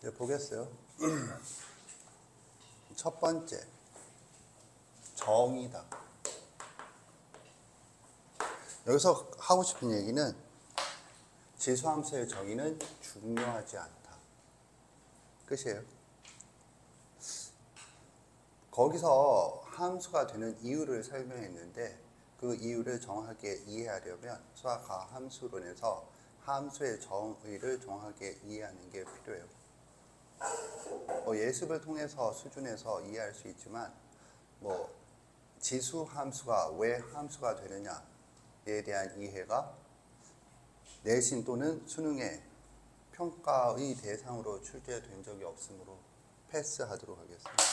네, 보겠어요. 첫 번째, 정의다. 여기서 하고 싶은 얘기는 지수함수의 정의는 중요하지 않다. 끝이에요. 거기서 함수가 되는 이유를 설명했는데 그 이유를 정확하게 이해하려면 수학과 함수론에서 함수의 정의를 정확하게 이해하는 게 필요해요. 예습을 통해서 수준에서 이해할 수 있지만 지수 함수가 왜 함수가 되느냐에 대한 이해가 내신 또는 수능의 평가의 대상으로 출제된 적이 없으므로 패스하도록 하겠습니다.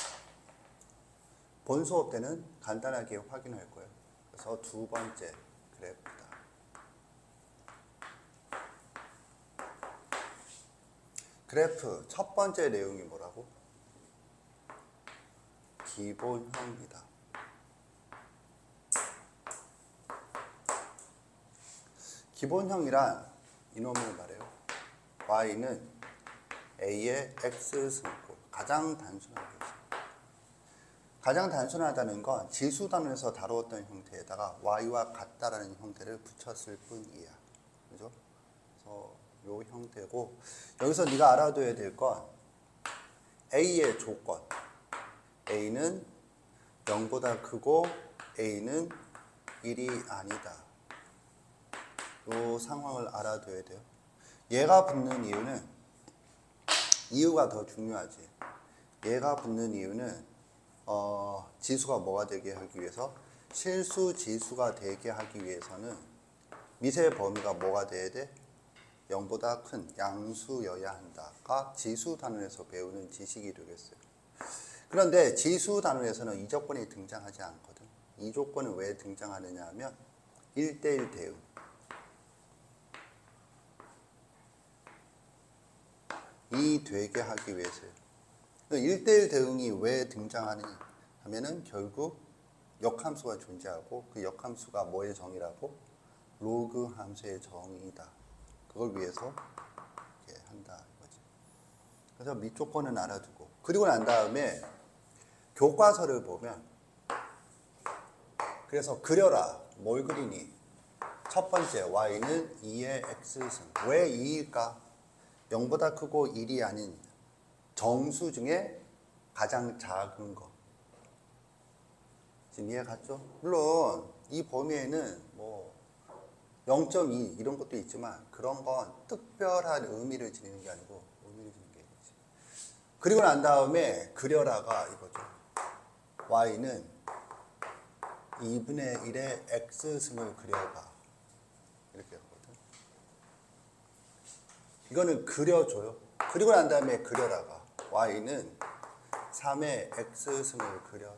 본 수업 때는 간단하게 확인할 거예요. 그래서 두 번째 그래프다. 그래프 첫 번째 내용이 뭐라고? 기본형이다. 기본형이란 이놈을 말해요. y는 a의 x승꼴. 가장 단순하게 가장 단순하다는 건 지수 단원에서 다루었던 형태에다가 y와 같다라는 형태를 붙였을 뿐이야. 그죠? 그래서 요 형태고, 여기서 네가 알아둬야 될 건 a의 조건. a는 0보다 크고 a는 1이 아니다. 요 상황을 알아둬야 돼요. 얘가 붙는 이유는 이유가 더 중요하지. 얘가 붙는 이유는 지수가 뭐가 되게 하기 위해서, 실수 지수가 되게 하기 위해서는 미세 범위가 뭐가 돼야 돼? 0보다 큰 양수여야 한다가 지수 단원에서 배우는 지식이 되겠어요. 그런데 지수 단원에서는 이 조건이 등장하지 않거든. 이 조건은 왜 등장하느냐 하면 1대1 대응. 이 되게 하기 위해서요. 1대1 대응이 왜 등장하느냐 하면은 결국 역함수가 존재하고 그 역함수가 뭐의 정의라고? 로그 함수의 정의이다. 그걸 위해서 이렇게 한다 이거지. 그래서 밑조건은 알아두고, 그리고 난 다음에 교과서를 보면, 그래서 그려라. 뭘 그리니? 첫 번째 y는 2의 x승. 왜 2일까? 0보다 크고 1이 아닌 정수 중에 가장 작은 거. 지금 이해 갔죠? 물론 이 범위에는 0.2 이런 것도 있지만 그런 건 특별한 의미를 지니는 게 아니고 의미를 지니는 게 있지. 그리고 난 다음에 그려라가 이거죠. y는 2분의 1의 x승을 그려봐. 이렇게 하거든. 이거는 그려줘요. 그리고 난 다음에 그려라가 y는 3의 x승을 그려라.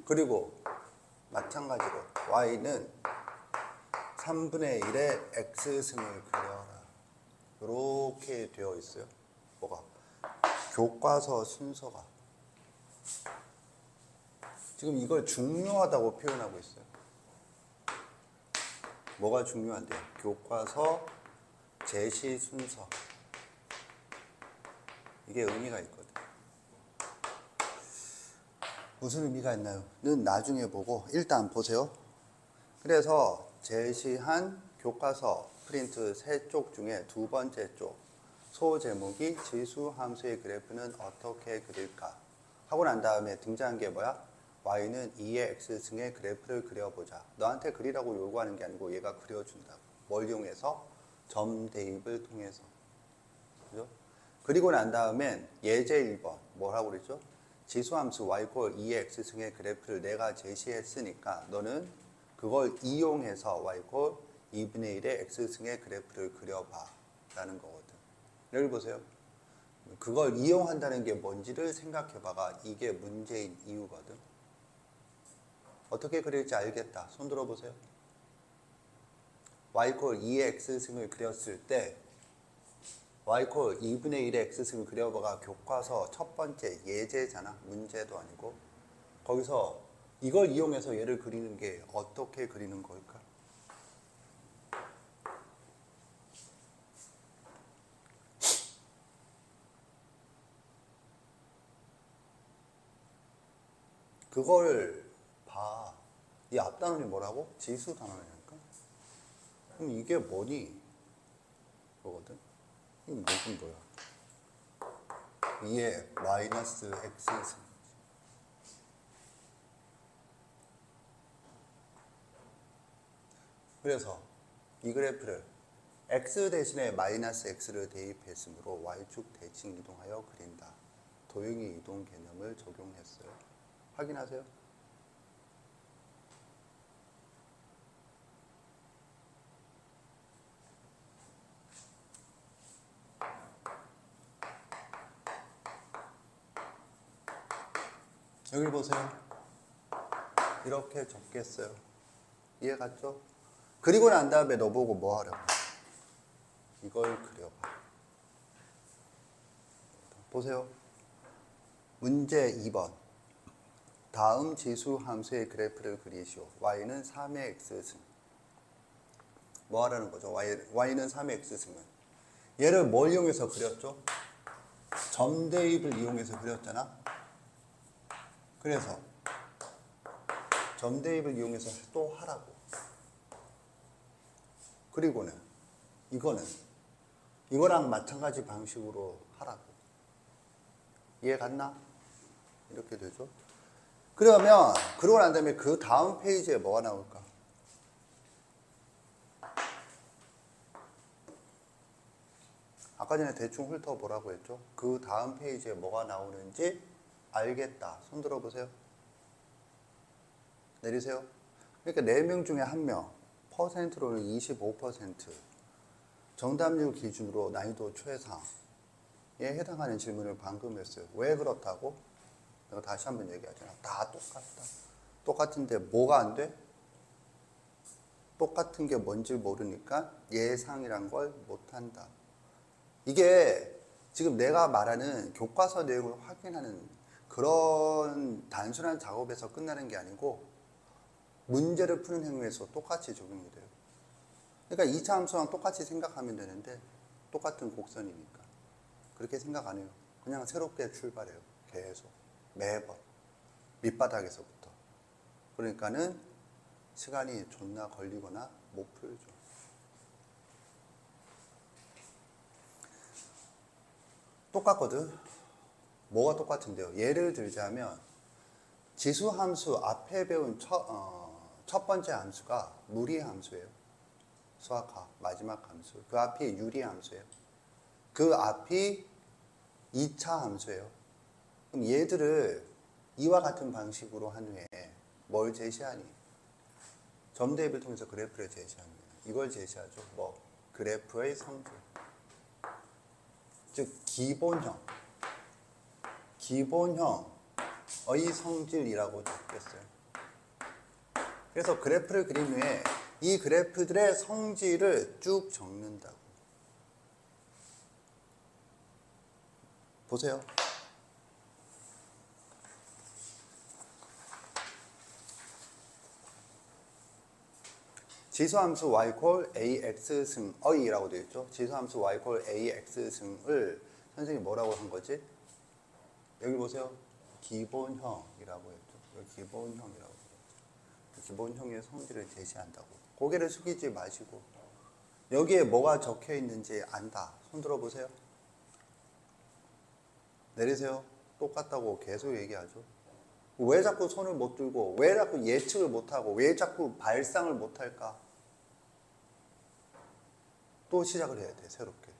그리고 마찬가지로 y는 3분의 1의 x승을 그려라. 이렇게 되어 있어요. 뭐가? 교과서 순서가. 지금 이걸 중요하다고 표현하고 있어요. 뭐가 중요한데요? 교과서 제시 순서. 이게 의미가 있거든. 무슨 의미가 있나요? 는 나중에 보고 일단 보세요. 그래서 제시한 교과서 프린트 3쪽 중에 두 번째 쪽 소제목이 지수함수의 그래프는 어떻게 그릴까 하고 난 다음에 등장한 게 뭐야? y는 2의 x승의 그래프를 그려보자. 너한테 그리라고 요구하는 게 아니고 얘가 그려준다. 뭘 이용해서? 점 대입을 통해서. 그죠? 그리고 난 다음엔 예제 1번 뭐라고 그랬죠? 지수함수 y 꼴 2의 x승의 그래프를 내가 제시했으니까 너는 그걸 이용해서 y 꼴 2분의 1의 x승의 그래프를 그려봐 라는 거거든. 여기 보세요. 그걸 이용한다는 게 뭔지를 생각해봐가 이게 문제인 이유거든. 어떻게 그릴지 알겠다. 손 들어보세요. y 꼴 2의 x승을 그렸을 때 y 꼴 2분의 1의 x승을 그려봐가 교과서 첫 번째 예제잖아. 문제도 아니고. 거기서 이걸 이용해서 얘를 그리는 게 어떻게 그리는 걸까? 그걸 봐. 이 앞단원이 뭐라고? 지수 단원이니까. 그럼 이게 뭐니? 그거거든. 이 뭐긴 뭐야? 2의 마이너스 x승. 그래서 이 그래프를 x 대신에 마이너스 x를 대입했으므로 y축 대칭 이동하여 그린다. 도형의 이동 개념을 적용했어요. 확인하세요. 여기 보세요. 이렇게 적겠어요. 이해 갔죠? 그리고 난 다음에 너 보고 뭐 하려고? 이걸 그려봐. 보세요. 문제 2번. 다음 지수 함수의 그래프를 그리시오. y는 3의 x승. 뭐 하라는 거죠? y는 3의 x승은. 얘를 뭘 이용해서 그렸죠? 점 대입을 이용해서 그렸잖아. 그래서 점 대입을 이용해서 또 하라고. 그리고는 이거랑 마찬가지 방식으로 하라고. 이해 갔나? 이렇게 되죠. 그러면 그러고 난 다음에 그 다음 페이지에 뭐가 나올까? 아까 전에 대충 훑어보라고 했죠. 그 다음 페이지에 뭐가 나오는지 알겠다. 손 들어보세요. 내리세요. 그러니까 4명 중에 1명, 퍼센트로는 25%, 정답률 기준으로 난이도 최상에 해당하는 질문을 방금 했어요. 왜 그렇다고? 내가 다시 한번 얘기하잖아. 다 똑같다. 똑같은데 뭐가 안 돼? 똑같은 게 뭔지 모르니까 예상이란 걸 못한다. 이게 지금 내가 말하는 교과서 내용을 확인하는 그런 단순한 작업에서 끝나는 게 아니고 문제를 푸는 행위에서 똑같이 적용이 돼요. 그러니까 2차 함수랑 똑같이 생각하면 되는데 똑같은 곡선이니까 그렇게 생각 안 해요. 그냥 새롭게 출발해요. 계속 매번 밑바닥에서부터. 그러니까는 시간이 존나 걸리거나 못 풀죠. 똑같거든. 뭐가 똑같은데요? 예를 들자면 지수함수 앞에 배운 첫 번째 함수가 무리함수예요. 수학화 마지막 함수. 그 앞이 유리함수예요. 그 앞이 2차 함수예요. 그럼 얘들을 이와 같은 방식으로 한 후에 뭘 제시하니? 점 대입을 통해서 그래프를 제시합니다. 이걸 제시하죠. 뭐? 그래프의 성질. 즉 기본형의 성질이라고 적겠어요. 그래서 그래프를 그린 후에 이 그래프들의 성질을 쭉 적는다고. 보세요. 지수함수 y 콜 ax 승의라고 되어 있죠. 지수함수 y 콜 ax 승을 선생님이 뭐라고 한 거지? 여기 보세요. 기본형이라고 했죠. 여기 기본형이라고 했죠. 기본형의 성질을 제시한다고. 고개를 숙이지 마시고 여기에 뭐가 적혀 있는지 안다. 손 들어보세요. 내리세요. 똑같다고 계속 얘기하죠. 왜 자꾸 손을 못 들고, 왜 자꾸 예측을 못하고, 왜 자꾸 발상을 못할까? 또 시작을 해야 돼, 새롭게.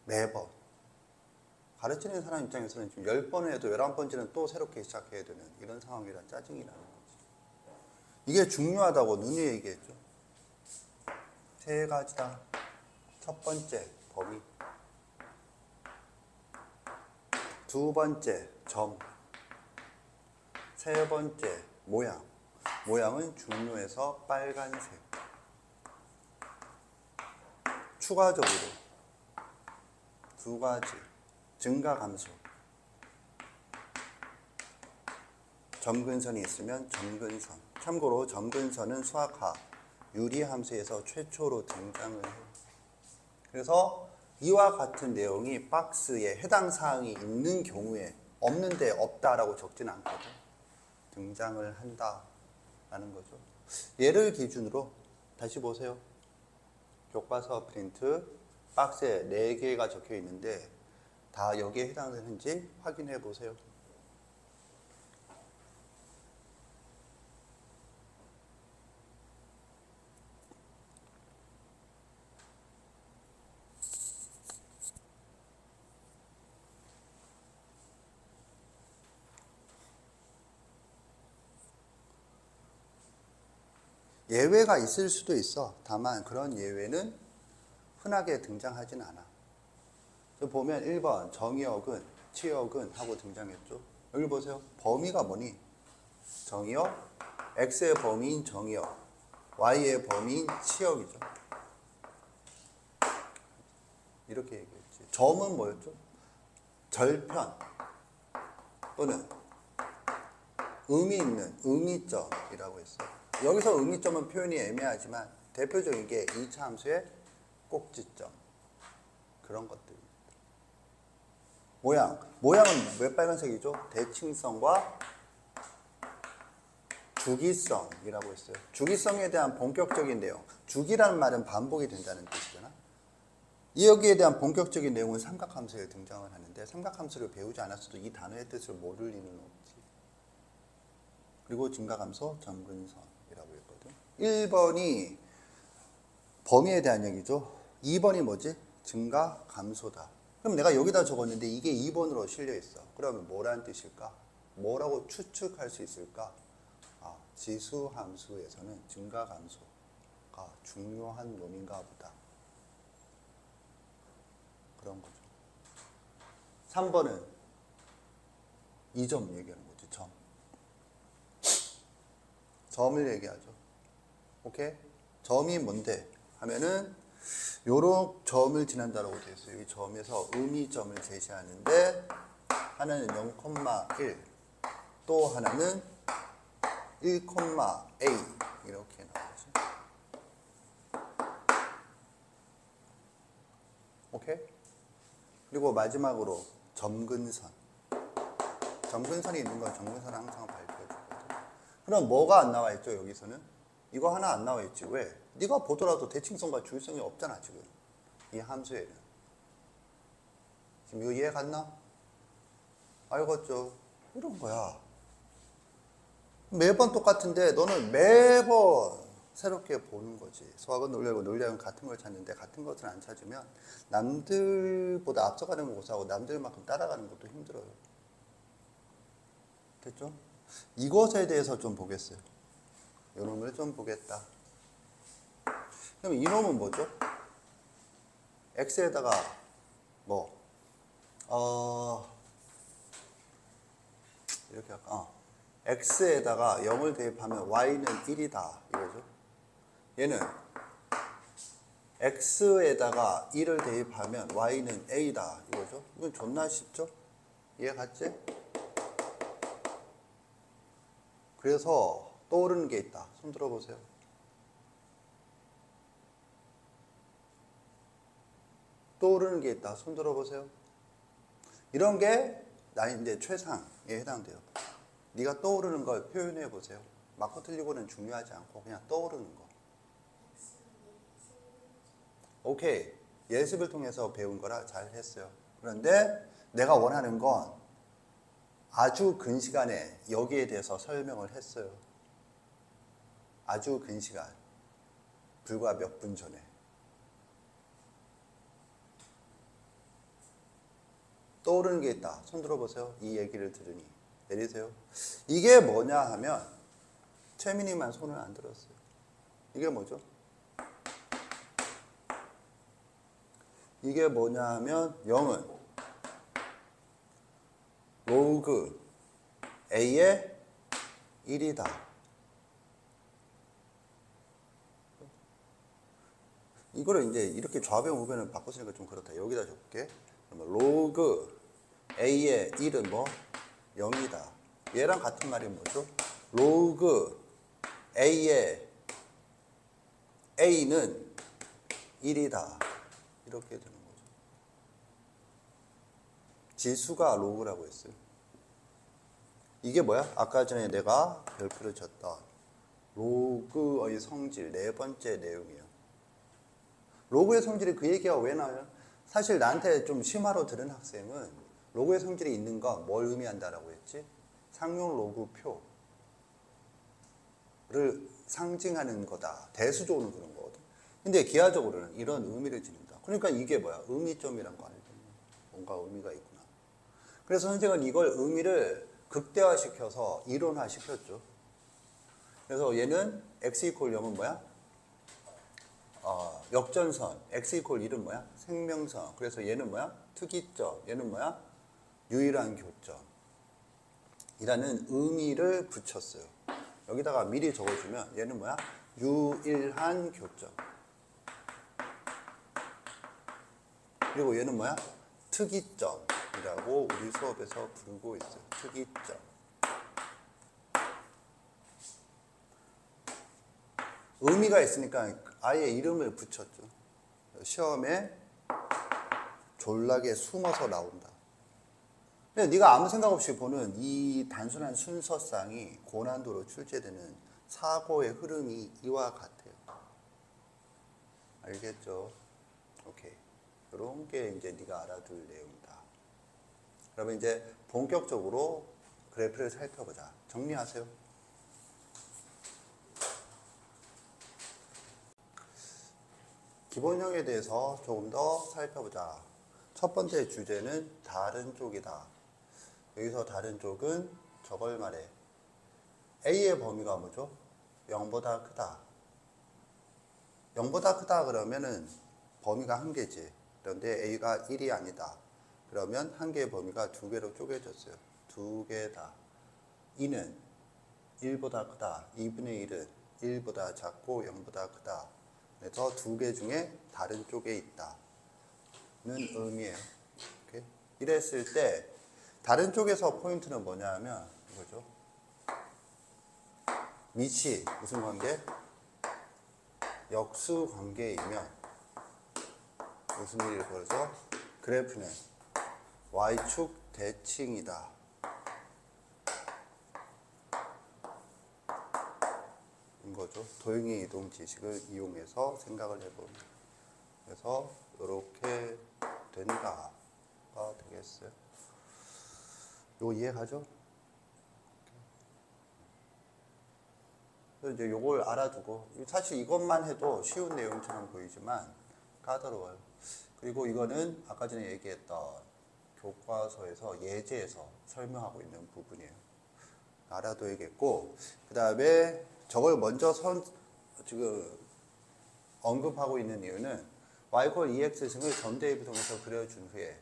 매번. 가르치는 사람 입장에서는 지금 10번을 해도 11번째는 또 새롭게 시작해야 되는 이런 상황이라 짜증이 나는 거지. 이게 중요하다고 눈이 얘기했죠. 3가지다. 첫 번째, 범위. 두 번째, 점. 세 번째, 모양. 모양은 중요해서 빨간색. 추가적으로 2가지. 증가감소. 점근선이 있으면 점근선. 참고로 점근선은 수학화 유리함수에서 최초로 등장을 해요. 그래서 이와 같은 내용이 박스에 해당 사항이 있는 경우에 없는데 없다라고 적지는 않거든. 등장을 한다라는 거죠. 얘를 기준으로 다시 보세요. 교과서 프린트 박스에 4개가 적혀 있는데 다 여기에 해당되는지 확인해 보세요. 예외가 있을 수도 있어. 다만 그런 예외는 흔하게 등장하진 않아. 보면 1번 정의역은, 치역은 하고 등장했죠. 여기 보세요. 범위가 뭐니? 정의역, X의 범위인 정의역, Y의 범위인 치역이죠. 이렇게 얘기했지. 점은 뭐였죠? 절편 또는 의미 있는 의미점이라고 했어요. 여기서 의미점은 표현이 애매하지만 대표적인 게 2차 함수의 꼭지점. 그런 것들입니다. 모양은 왜 빨간색이죠? 대칭성과 주기성이라고 했어요. 주기성에 대한 본격적인 내용. 주기라는 말은 반복이 된다는 뜻이잖아. 여기에 대한 본격적인 내용은 삼각함수에 등장을 하는데 삼각함수를 배우지 않았어도 이 단어의 뜻을 모를 리는 없지. 그리고 증가감소, 점근선이라고 했거든. 1번이 범위에 대한 얘기죠. 2번이 뭐지? 증가감소다. 그럼 내가 여기다 적었는데 이게 2번으로 실려 있어. 그러면 뭐라는 뜻일까? 뭐라고 추측할 수 있을까? 지수함수에서는 증가감소가 중요한 놈인가 보다. 그런 거죠. 3번은 이 점 얘기하는 거지. 점을 얘기하죠. 오케이? 점이 뭔데? 하면은 요런 점을 지난다라고 되어 있어요. 이 점에서 의미점을 제시하는데 하나는 0,1, 또 하나는 1,a 이렇게 나오죠. 오케이? 그리고 마지막으로 점근선. 점근선이 있는 건 점근선을 항상 발표해주거든. 그럼 뭐가 안 나와 있죠, 여기서는? 이거 하나 안 나와 있지. 왜? 네가 보더라도 대칭성과 주기성이 없잖아, 지금. 이 함수에는. 지금 이거 이해 갔나? 알겠죠? 이런 거야. 매번 똑같은데 너는 매번 새롭게 보는 거지. 수학은 논리하고 논리하고는 같은 걸 찾는데 같은 것을 안 찾으면 남들보다 앞서가는 것하고 남들만큼 따라가는 것도 힘들어요. 됐죠? 이것에 대해서 좀 보겠어요. 이놈을 좀 보겠다. 그럼 이놈은 뭐죠? x에다가 이렇게 할까? x에다가 0을 대입하면 y는 1이다 이거죠. 얘는 x에다가 1을 대입하면 y는 a다 이거죠. 이건 존나 쉽죠? 이해 갔지? 그래서 떠오르는 게 있다. 손 들어보세요. 떠오르는 게 있다. 손 들어보세요. 이런 게 이제 최상에 해당돼요. 네가 떠오르는 걸 표현해 보세요. 맞고 틀리고는 중요하지 않고 그냥 떠오르는 거. 오케이. 예습을 통해서 배운 거라 잘 했어요. 그런데 내가 원하는 건 아주 근시간에 여기에 대해서 설명을 했어요. 아주 근시간. 불과 몇 분 전에. 떠오르는 게 있다. 손 들어보세요. 이 얘기를 들으니. 내리세요. 이게 뭐냐 하면 최민희만 손을 안 들었어요. 이게 뭐죠? 이게 뭐냐 하면 0은 로그 A의 1이다. 이거를 이제 이렇게 좌변 우변을 바꿨으니까 좀 그렇다. 여기다 적을게. 그러면 로그 A의 1은 뭐? 0이다. 얘랑 같은 말이 뭐죠? 로그 A의 A는 1이다. 이렇게 되는 거죠. 지수가 로그라고 했어요. 이게 뭐야? 아까 전에 내가 별표를 쳤던 로그의 성질 네 번째 내용이에요. 로그의 성질이 그 얘기가 왜 나와요? 사실 나한테 좀 심화로 들은 학생은 로그의 성질이 있는 건 뭘 의미한다라고 했지? 상용 로그 표를 상징하는 거다. 대수조는 그런 거거든. 근데 기하적으로는 이런 의미를 지닌다. 그러니까 이게 뭐야? 의미점이란 거 아니야? 뭔가 의미가 있구나. 그래서 선생은 이걸 의미를 극대화시켜서 이론화시켰죠. 그래서 얘는 x 이퀄 0은 뭐야? 역전선. x 이퀄 1은 뭐야? 생명선. 그래서 얘는 뭐야? 특이점. 얘는 뭐야? 유일한 교점. 이라는 의미를 붙였어요. 여기다가 미리 적어주면 얘는 뭐야? 유일한 교점. 그리고 얘는 뭐야? 특이점이라고 우리 수업에서 부르고 있어요. 특이점. 의미가 있으니까 아예 이름을 붙였죠. 시험에 졸라게 숨어서 나온다. 근데 네가 아무 생각 없이 보는 이 단순한 순서상이 고난도로 출제되는 사고의 흐름이 이와 같아요. 알겠죠? 오케이. 이런 게 이제 네가 알아둘 내용이다. 그러면 이제 본격적으로 그래프를 살펴보자. 정리하세요. 기본형에 대해서 조금 더 살펴보자. 첫 번째 주제는 다른 쪽이다. 여기서 다른 쪽은 저걸 말해. A의 범위가 뭐죠? 0보다 크다. 0보다 크다 그러면은 범위가 한 개지. 그런데 A가 1이 아니다. 그러면 한 개의 범위가 두 개로 쪼개졌어요. 두 개다. 2는 1보다 크다. 2분의 1은 1보다 작고 0보다 크다. 그래서 두 개 중에 다른 쪽에 있다. 는 의미예요. 오케이? 이랬을 때 다른 쪽에서 포인트는 뭐냐 하면 이거죠. 밑이 무슨 관계? 역수 관계이면 무슨 일이 벌어져? 그래프는 y축 대칭이다. 이거죠. 도형의 이동 지식을 이용해서 생각을 해보면. 그래서 이렇게 된다가 되겠어요. 이거 이해가죠? 그래서 이제 요걸 알아두고, 사실 이것만 해도 쉬운 내용처럼 보이지만 까다로워요. 그리고 이거는 아까 전에 얘기했던 교과서에서 예제에서 설명하고 있는 부분이에요. 알아둬야겠고, 그 다음에 저걸 먼저 지금 언급하고 있는 이유는 y = 2x승을 점대입을 그려준 후에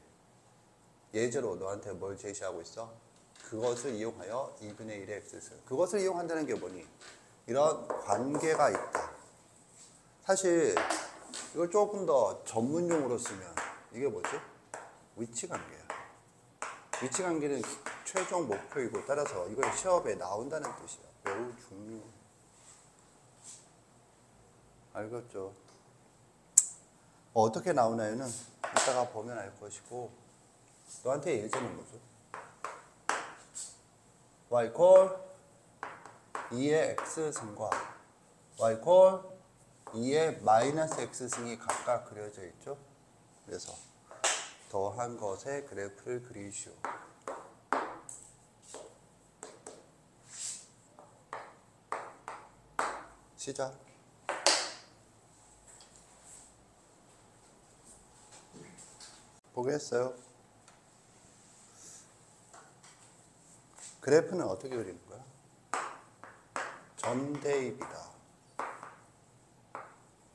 예제로 너한테 뭘 제시하고 있어? 그것을 이용하여 2분의 1의 x승. 그것을 이용한다는 게 뭐니? 이런 관계가 있다. 사실 이걸 조금 더 전문용어로 쓰면 이게 뭐지? 위치관계야. 위치관계는 최종 목표이고 따라서 이걸 시험에 나온다는 뜻이야. 매우 중요해. 알겠죠? 어떻게 나오나요는 이따가 보면 알 것이고, 너한테 예제는 뭐죠? y = 2의 x승과 y = 2의 마이너스 x승이 각각 그려져 있죠? 그래서 더한 것의 그래프를 그리시오. 시작. 보겠어요? 그래프는 어떻게 그리는 거야? 점대입이다.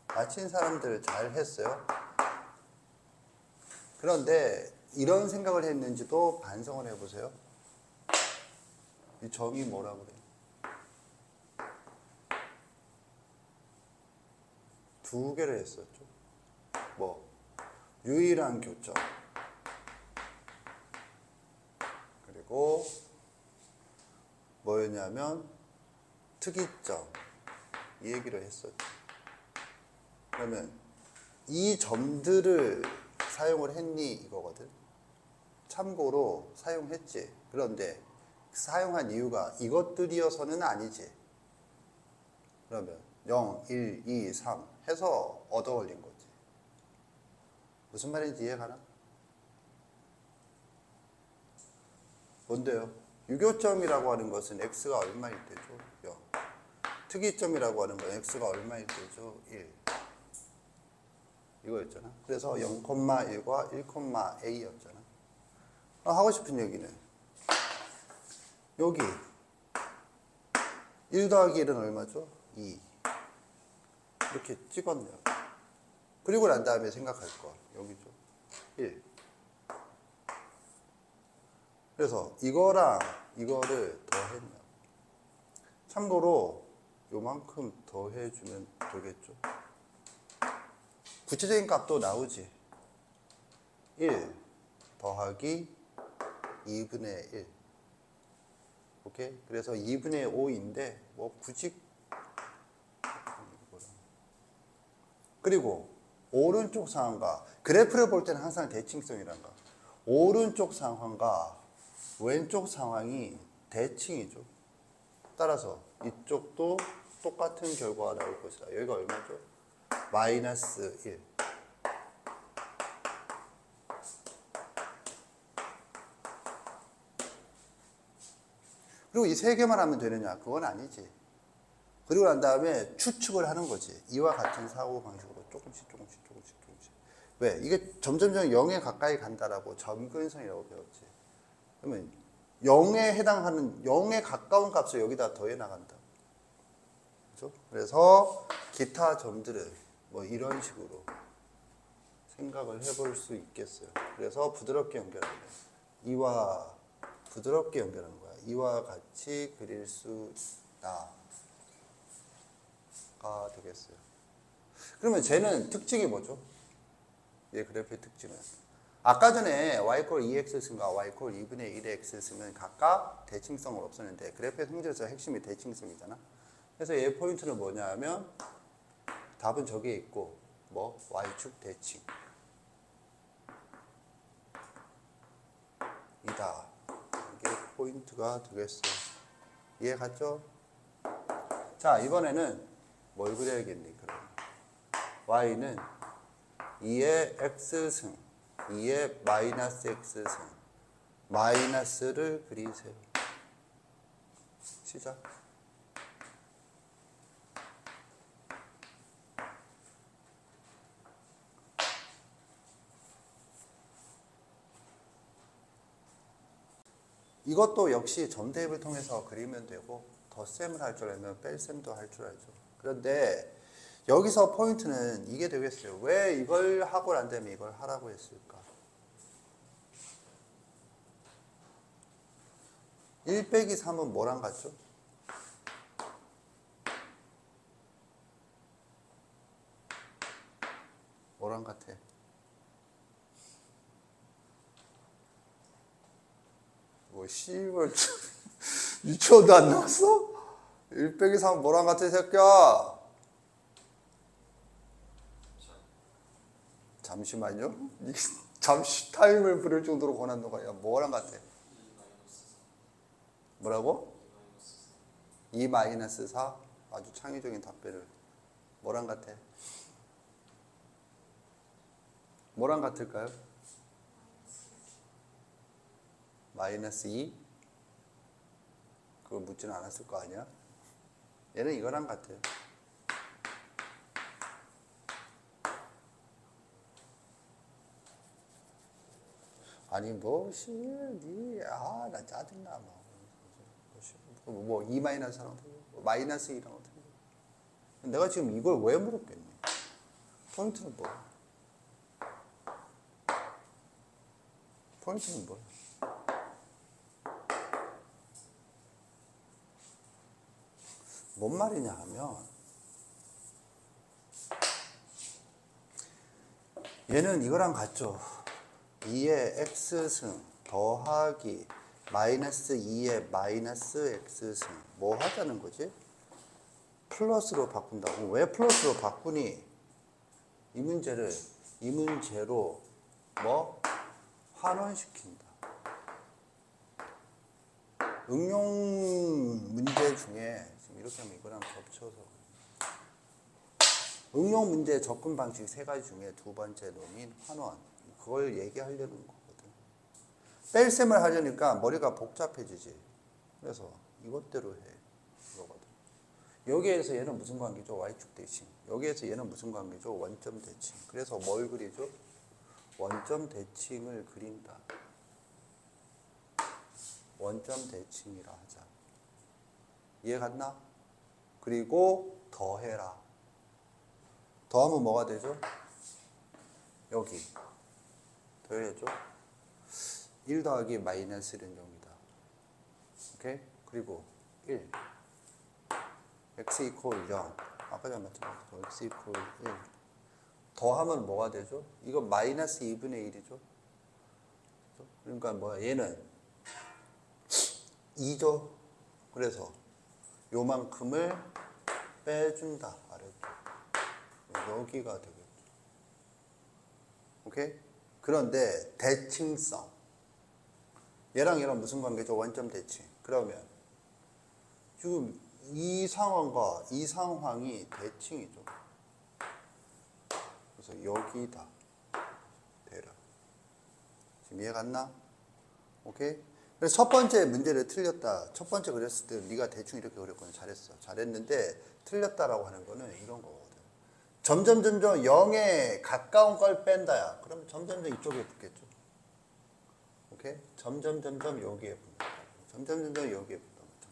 맞힌 사람들 잘 했어요? 그런데 이런 생각을 했는지도 반성을 해보세요. 이 점이 뭐라고 그래? 두 개를 했었죠. 뭐? 유일한 교점. 그리고 뭐였냐면 특이점. 이 얘기를 했었죠. 그러면 이 점들을 사용을 했니? 이거거든. 참고로 사용했지. 그런데 사용한 이유가 이것들이어서는 아니지. 그러면 0, 1, 2, 3 해서 얻어 걸린 거지. 무슨 말인지 이해가나? 뭔데요? 유교점이라고 하는 것은 x가 얼마일 때죠? 0. 특이점이라고 하는 건 x가 얼마일 때죠? 1. 이거였잖아. 그래서 0,1과 1,a였잖아. 하고 싶은 얘기는 여기 1 더하기 1은 얼마죠? 2. 이렇게 찍었네요. 그리고 난 다음에 생각할 거 여기죠. 1. 그래서 이거랑 이거를 더했냐. 참고로 요만큼 더해주면 되겠죠. 구체적인 값도 나오지. 1 더하기 2분의 1. 오케이? 그래서 2분의 5인데 뭐 굳이 그리고 오른쪽 상황과 그래프를 볼 때는 항상 대칭성이란가. 오른쪽 상황과 왼쪽 상황이 대칭이죠. 따라서 이쪽도 똑같은 결과가 나올 것이다. 여기가 얼마죠? 마이너스 1. 그리고 이 세 개만 하면 되느냐? 그건 아니지. 그리고 난 다음에 추측을 하는 거지. 이와 같은 사고 방식으로 조금씩. 왜? 이게 점점점 0에 가까이 간다라고 점근성이라고 배웠지. 그러면 0에 해당하는 0에 가까운 값을 여기다 더해 나간다. 그렇죠? 그래서 기타 점들은 뭐 이런 식으로 생각을 해볼 수 있겠어요. 그래서 부드럽게 연결하는 거야. 이와 부드럽게 연결하는 거야. 이와 같이 그릴 수 있다가 되겠어요. 그러면 쟤는 특징이 뭐죠? 얘 그래프의 특징은 아까 전에 y 콜 2x승과 y 콜 2분의 1의 x승은 각각 대칭성은 없었는데 그래프의 성질에서 핵심이 대칭성이잖아. 그래서 얘 포인트는 뭐냐 하면 답은 저기에 있고 뭐 y축 대칭 이다. 이게 포인트가 되겠어요. 이해 갔죠? 자, 이번에는 뭘 그려야겠니? 그럼 y는 2의 x승, 2의 마이너스 x승, 마이너스를 그리세요. 시작. 이것도 역시 점대입을 통해서 그리면 되고 덧셈을 할 줄 알면 뺄셈도 할 줄 알죠. 그런데 여기서 포인트는 이게 되겠어요. 왜 이걸 하고 난 다음에 이걸 하라고 했을까? 1 빼기 3은 뭐랑 같죠? 뭐랑 같아? 뭐 씨발 유치원도 안 나왔어? 1 빼기 3은 뭐랑 같아 이 새끼야? 잠시만요. 잠시 타임을 부릴 정도로 권한도가 야 뭐랑 같아? 뭐라고? 2-4? 아주 창의적인 답변을. 뭐랑 같아? 뭐랑 같을까요? 마이너스 2? 그걸 묻지는 않았을 거 아니야? 얘는 이거랑 같아요. 아니 나 짜증나 뭐 2-4랑 마이너스 2랑 어떻게 내가 지금 이걸 왜 물었겠니? 포인트는 뭐야? 포인트는 뭐야? 뭔 말이냐 하면 얘는 이거랑 같죠. 2의 x승 더하기 마이너스 2의 마이너스 x승 뭐 하자는 거지? 플러스로 바꾼다고. 왜 플러스로 바꾸니? 이 문제로 뭐 환원시킨다. 응용 문제 중에 지금 이렇게 하면 이거랑 겹쳐서 응용 문제 접근 방식 세 가지 중에 두 번째 놈인 환원, 그걸 얘기하려는 거거든. 뺄셈을 하려니까 머리가 복잡해지지. 그래서 이것대로 해. 이거거든. 여기에서 얘는 무슨 관계죠? y축 대칭. 여기에서 얘는 무슨 관계죠? 원점 대칭. 그래서 뭘 그리죠? 원점 대칭을 그린다. 원점 대칭이라 하자. 이해 갔나? 그리고 더해라. 더하면 뭐가 되죠? 여기 더해야죠. 1 더하기 마이너스 1은 0이다. 오케이? 그리고 1 x 이퀄 0. 아까 전에 맞췄죠. x 이퀄 1. 더하면 뭐가 되죠? 이건 마이너스 2분의 1이죠. 그러니까 뭐야? 얘는 2죠. 그래서 요만큼을 빼준다. 여기가 되겠죠. 오케이? 그런데 대칭성. 얘랑 얘랑 무슨 관계죠? 원점 대칭. 그러면 지금 이 상황과 이 상황이 대칭이죠. 그래서 여기다 대라. 지금 이해 갔나? 오케이? 그래서 첫 번째 문제를 틀렸다. 첫 번째 그랬을 때 네가 대충 이렇게 그렸거든. 잘했어. 잘했는데 틀렸다라고 하는 거는 이런 거거든. 점점 0에 가까운 걸 뺀다야. 그러면 점점 이쪽에 붙겠죠. 오케이? 점점 여기에 붙는다. 점점 여기에 붙는다.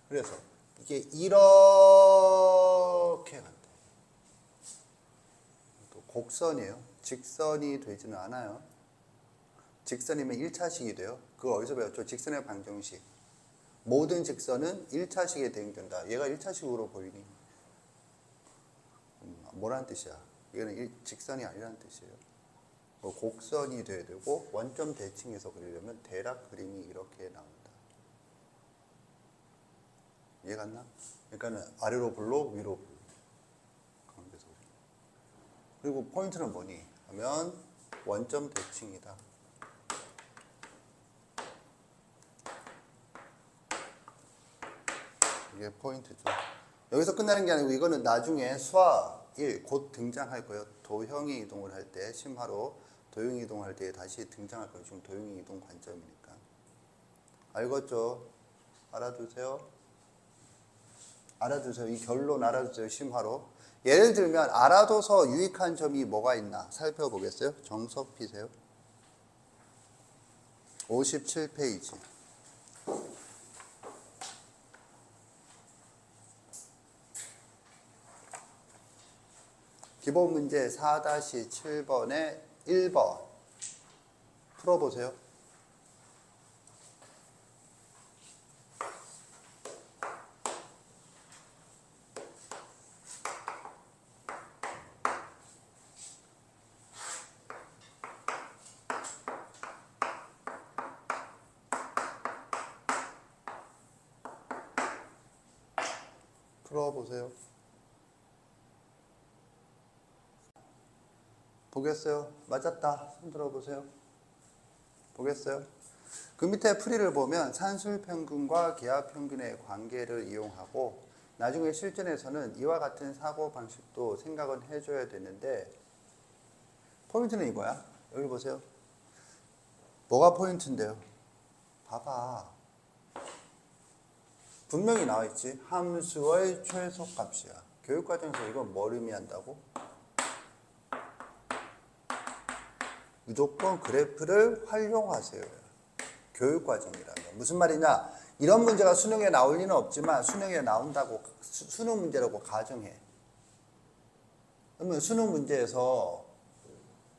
그래서 이게 이렇게 간다. 또 곡선이에요. 직선이 되지는 않아요. 직선이면 1차식이 돼요. 그거 어디서 배웠죠? 직선의 방정식. 모든 직선은 1차식에 대응된다. 얘가 1차식으로 보이니? 뭐라는 뜻이야? 이거는 직선이 아니라는 뜻이에요. 곡선이 돼야 되고 원점 대칭에서 그리려면 대략 그림이 이렇게 나온다. 이해 갔나? 그러니까는 아래로 불로 위로 불로. 그리고 포인트는 뭐니? 하면 원점 대칭이다. 이게 포인트죠. 여기서 끝나는 게 아니고 이거는 나중에 수학 1 곧 등장할 거예요. 도형이 이동을 할 때, 심화로 도형이 이동할 때 다시 등장할 거예요. 지금 도형이 이동 관점이니까. 알겠죠? 알아두세요. 알아두세요. 이 결론 알아두세요. 심화로. 예를 들면 알아둬서 유익한 점이 뭐가 있나 살펴보겠어요? 정석 피세요. 57페이지. 기본 문제 4-7번에 1번 풀어보세요. 풀어보세요. 보겠어요? 맞았다. 손 들어보세요. 보겠어요? 그 밑에 풀이를 보면 산술평균과 기하평균의 관계를 이용하고 나중에 실전에서는 이와 같은 사고방식도 생각은 해줘야 되는데 포인트는 이거야. 여기 보세요. 뭐가 포인트인데요? 봐봐. 분명히 나와있지. 함수의 최소값이야. 교육과정에서 이건 뭘 의미한다고? 무조건 그래프를 활용하세요. 교육과정이라면. 무슨 말이냐? 이런 문제가 수능에 나올 리는 없지만 수능에 나온다고, 수능 문제라고 가정해. 그러면 수능 문제에서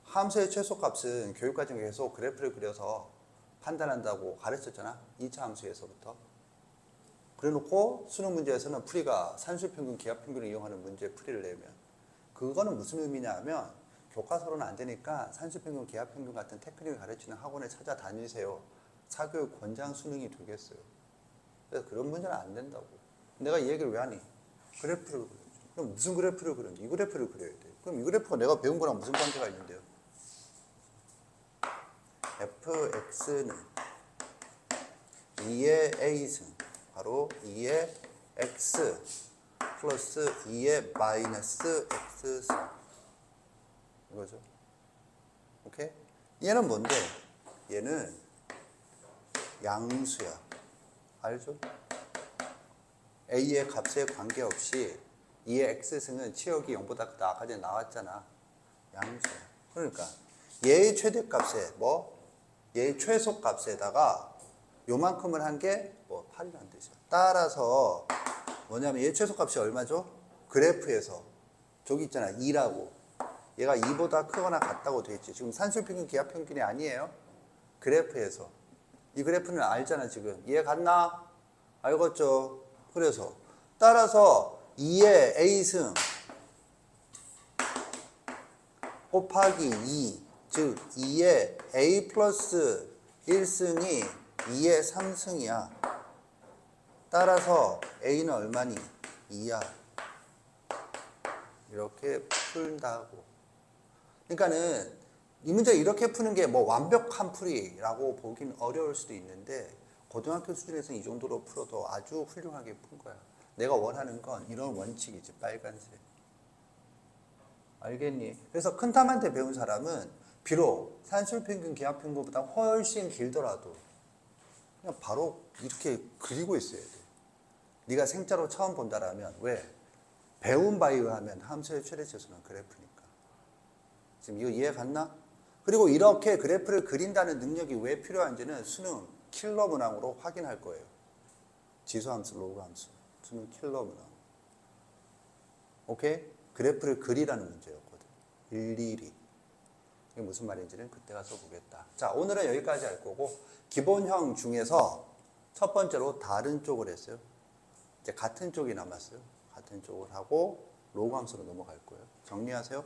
함수의 최소값은 교육과정에서 그래프를 그려서 판단한다고 가르쳤잖아. 2차 함수에서부터. 그래놓고 수능 문제에서는 풀이가 산술평균, 기하평균을 이용하는 문제 풀이를 내면 그거는 무슨 의미냐 하면 교과서로는 안 되니까 산술평균, 기하평균 같은 테크닉을 가르치는 학원에 찾아다니세요. 사교육 권장 수능이 되겠어요. 그래서 그런 문제는 안 된다고. 내가 이 얘기를 왜 하니? 그래프를 그려야지. 그럼 무슨 그래프를 그려야지? 이 그래프를 그려야 돼. 그럼 이 그래프가 내가 배운 거랑 무슨 관계가 있는데요? fx는 2의 a승 바로 2의 x 플러스 2의 마이너스 x승 이거죠. 오케이? 얘는 뭔데? 얘는 양수야. 알죠? a의 값에 관계없이 2의 x승은 치역이 0보다 크다. 아까 전에 나왔잖아. 양수야. 그러니까 얘의 최대값에 얘의 최소값에다가 요만큼을 한 게 8이라는 뜻이야. 따라서 뭐냐면 얘 최소값이 얼마죠? 그래프에서 저기 있잖아 2라고 얘가 2보다 크거나 같다고 돼 있지. 지금 산술평균 기하평균이 아니에요. 그래프에서 이 그래프는 알잖아. 지금 이해 갔나? 알겠죠? 그래서 따라서 2의 a승 곱하기 2 즉 2의 a 플러스 1승이 2의 3승이야. 따라서 a는 얼마니? 2야. 이렇게 푼다고. 그러니까는 이 문제 이렇게 푸는 게 완벽한 풀이라고 보긴 어려울 수도 있는데 고등학교 수준에서 이 정도로 풀어도 아주 훌륭하게 푼 거야. 내가 원하는 건 이런 원칙이지. 빨간색. 알겠니? 그래서 큰탐한테 배운 사람은 비록 산술평균 기하평균보다 훨씬 길더라도 그냥 바로 이렇게 그리고 있어야 돼. 네가 생짜로 처음 본다라면 왜? 배운 바에 의하면 함수의 최대치수는 그래프니까. 지금 이거 이해 갔나? 그리고 이렇게 그래프를 그린다는 능력이 왜 필요한지는 수능 킬러 문항으로 확인할 거예요. 지수함수, 로그함수. 수능 킬러 문항. 오케이? 그래프를 그리라는 문제였거든. 일일이. 이게 무슨 말인지는 그때 가서 보겠다. 자, 오늘은 여기까지 할 거고 기본형 중에서 첫 번째로 다른 쪽을 했어요. 이제 같은 쪽이 남았어요. 같은 쪽을 하고 로그함수로 넘어갈 거예요. 정리하세요.